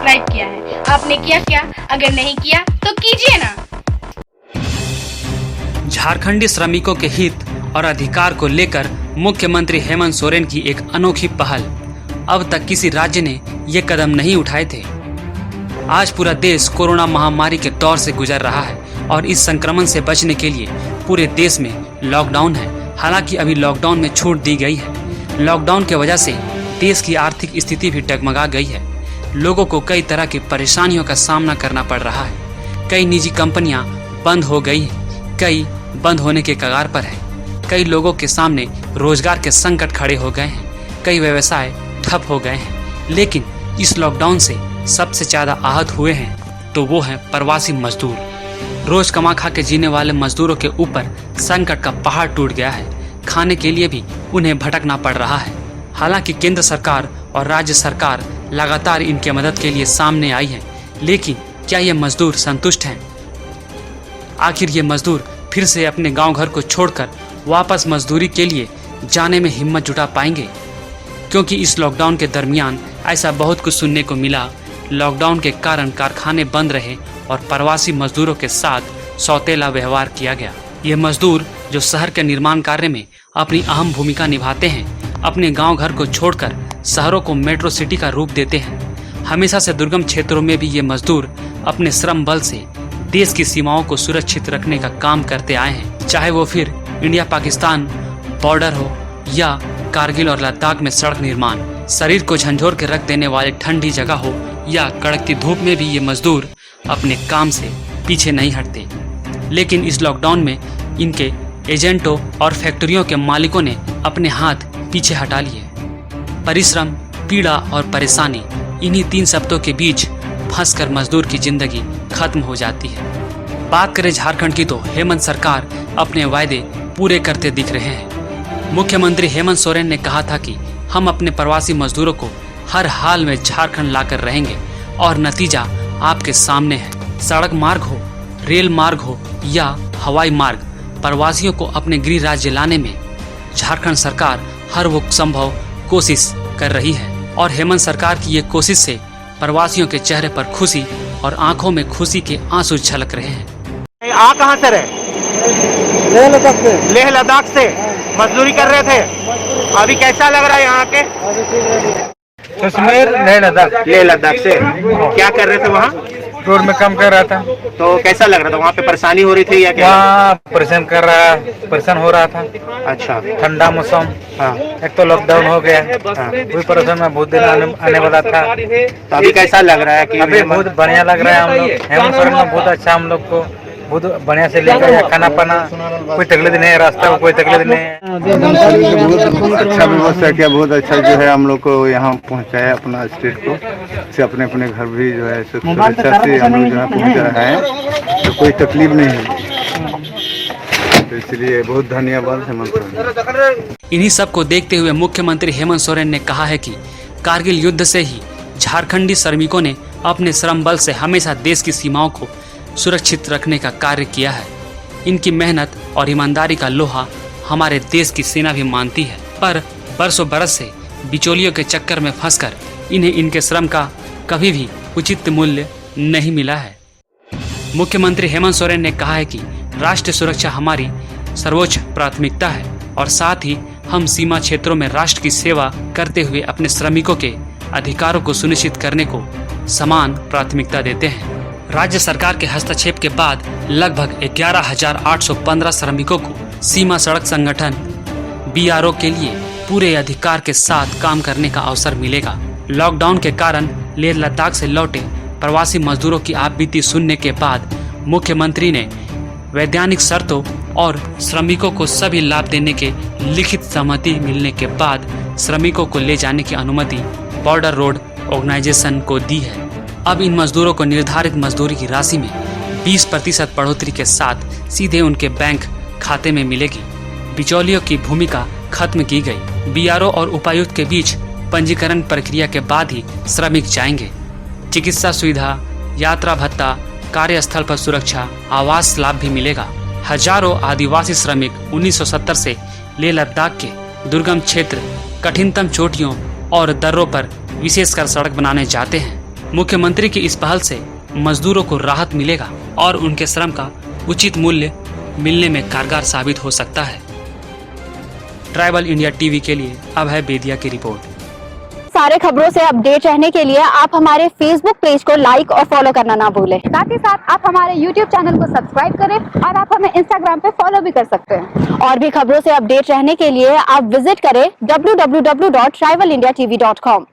Subscribe किया है। आपने किया क्या? अगर नहीं किया तो कीजिए ना। झारखंडी श्रमिकों के हित और अधिकार को लेकर मुख्यमंत्री हेमंत सोरेन की एक अनोखी पहल। अब तक किसी राज्य ने ये कदम नहीं उठाए थे। आज पूरा देश कोरोना महामारी के दौर से गुजर रहा है और इस संक्रमण से बचने के लिए पूरे देश में लॉकडाउन है। हालांकि अभी लॉकडाउन में छूट दी गई है। लॉकडाउन की वजह से देश की आर्थिक स्थिति भी डगमगा गई है। लोगों को कई तरह की परेशानियों का सामना करना पड़ रहा है। कई निजी कंपनियां बंद हो गई हैं, कई बंद होने के कगार पर हैं। कई लोगों के सामने रोजगार के संकट खड़े हो गए हैं, कई व्यवसाय ठप हो गए हैं। लेकिन इस लॉकडाउन से सबसे ज़्यादा आहत हुए हैं तो वो हैं प्रवासी मजदूर। रोज कमा खा के जीने वाले मजदूरों के ऊपर संकट का पहाड़ टूट गया है। खाने के लिए भी उन्हें भटकना पड़ रहा है। हालांकि केंद्र सरकार और राज्य सरकार लगातार इनके मदद के लिए सामने आई है, लेकिन क्या ये मजदूर संतुष्ट हैं? आखिर ये मजदूर फिर से अपने गांव घर को छोड़कर वापस मजदूरी के लिए जाने में हिम्मत जुटा पाएंगे? क्योंकि इस लॉकडाउन के दरमियान ऐसा बहुत कुछ सुनने को मिला। लॉकडाउन के कारण कारखाने बंद रहे और प्रवासी मजदूरों के साथ सौतेला व्यवहार किया गया। ये मजदूर जो शहर के निर्माण कार्य में अपनी अहम भूमिका निभाते हैं, अपने गांव घर को छोड़कर शहरों को मेट्रो सिटी का रूप देते हैं। हमेशा से दुर्गम क्षेत्रों में भी ये मजदूर अपने श्रम बल से देश की सीमाओं को सुरक्षित रखने का काम करते आए हैं। चाहे वो फिर इंडिया पाकिस्तान बॉर्डर हो या कारगिल और लद्दाख में सड़क निर्माण, शरीर को झंझोर के रख देने वाली ठंडी जगह हो या कड़कती धूप में भी ये मजदूर अपने काम से पीछे नहीं हटते। लेकिन इस लॉकडाउन में इनके एजेंटों और फैक्ट्रियों के मालिकों ने अपने हाथ पीछे हटा लिए। परिश्रम, पीड़ा और परेशानी, इन्हीं तीन शब्दों के बीच फंसकर मजदूर की जिंदगी खत्म हो जाती है। बात करें झारखंड की तो हेमंत सरकार अपने वायदे पूरे करते दिख रहे हैं। मुख्यमंत्री हेमंत सोरेन ने कहा था कि हम अपने प्रवासी मजदूरों को हर हाल में झारखंड लाकर रहेंगे और नतीजा आपके सामने है। सड़क मार्ग हो, रेल मार्ग हो या हवाई मार्ग, प्रवासियों को अपने गृह राज्य लाने में झारखंड सरकार हर वो संभव कोशिश कर रही है। और हेमंत सरकार की ये कोशिश से प्रवासियों के चेहरे पर खुशी और आंखों में खुशी के आंसू झलक रहे हैं। आ कहाँ से रहे? लेह लद्दाख से मजदूरी कर रहे थे। अभी कैसा लग रहा है यहाँ के? कश्मीर लेह लद्दाख से क्या कर रहे थे वहाँ? टूर में काम कर रहा था। तो कैसा लग रहा था? वहाँ पे परेशानी हो रही थी या क्या? वहाँ परेशान हो रहा था। अच्छा, ठंडा मौसम। हाँ। एक तो लॉकडाउन हो गया। कोई परेशान में बहुत दिन आने वाला था। तो अभी कैसा लग रहा है? कि अभी बहुत बढ़िया लग रहा है। हम लोग हेमंत सोरेन में बहुत अच्छा, हम लोग को बहुत बढ़िया से लेकर यहाँ खाना पाना कोई तकलीफ नहीं है, रास्ता में कोई तकलीफ नहीं है। बहुत अच्छा व्यवस्था किया, बहुत अच्छा जो है हम लोग को यहाँ पहुँचाया अपना स्टेट को से अपने अपने घर भी जो है सुरक्षा से हम लोग जो है पहुँच रहे हैं, तो कोई तकलीफ नहीं है। तो इसलिए बहुत धन्यवाद हेमंत सोरेन। इन्हीं सब को देखते हुए मुख्यमंत्री हेमंत सोरेन ने कहा है कि कारगिल युद्ध से ही झारखंडी श्रमिकों ने अपने श्रम बल से हमेशा देश की सीमाओं को सुरक्षित रखने का कार्य किया है। इनकी मेहनत और ईमानदारी का लोहा हमारे देश की सेना भी मानती है, पर बरसों बरस से बिचौलियों के चक्कर में फंसकर इन्हें इनके श्रम का कभी भी उचित मूल्य नहीं मिला है। मुख्यमंत्री हेमंत सोरेन ने कहा है कि राष्ट्रीय सुरक्षा हमारी सर्वोच्च प्राथमिकता है और साथ ही हम सीमा क्षेत्रों में राष्ट्र की सेवा करते हुए अपने श्रमिकों के अधिकारों को सुनिश्चित करने को समान प्राथमिकता देते हैं। राज्य सरकार के हस्तक्षेप के बाद लगभग 11,815 श्रमिकों को सीमा सड़क संगठन BRO के लिए पूरे अधिकार के साथ काम करने का अवसर मिलेगा। लॉकडाउन के कारण लेह लद्दाख से लौटे प्रवासी मजदूरों की आपबीती सुनने के बाद मुख्यमंत्री ने वैधानिक शर्तों और श्रमिकों को सभी लाभ देने के लिखित सहमति मिलने के बाद श्रमिकों को ले जाने की अनुमति बॉर्डर रोड ऑर्गेनाइजेशन को दी है। अब इन मजदूरों को निर्धारित मजदूरी की राशि में 20% बढ़ोतरी के साथ सीधे उनके बैंक खाते में मिलेगी। बिचौलियों की भूमिका खत्म की गई। BRO और उपायुक्त के बीच पंजीकरण प्रक्रिया के बाद ही श्रमिक जाएंगे। चिकित्सा सुविधा, यात्रा भत्ता, कार्यस्थल पर सुरक्षा, आवास लाभ भी मिलेगा। हजारों आदिवासी श्रमिक 1970 से लेह लद्दाख के दुर्गम क्षेत्र, कठिनतम चोटियों और दर्रों पर विशेषकर सड़क बनाने जाते हैं। मुख्यमंत्री की इस पहल से मजदूरों को राहत मिलेगा और उनके श्रम का उचित मूल्य मिलने में कारगर साबित हो सकता है। ट्राइबल इंडिया टीवी के लिए अभय बेदिया की रिपोर्ट। सारे खबरों से अपडेट रहने के लिए आप हमारे फेसबुक पेज को लाइक और फॉलो करना ना भूलें। साथ ही साथ आप हमारे यूट्यूब चैनल को सब्सक्राइब करें और आप हमें इंस्टाग्राम पे फॉलो भी कर सकते हैं। और भी खबरों से अपडेट रहने के लिए आप विजिट करें www.tribalindiatv.com।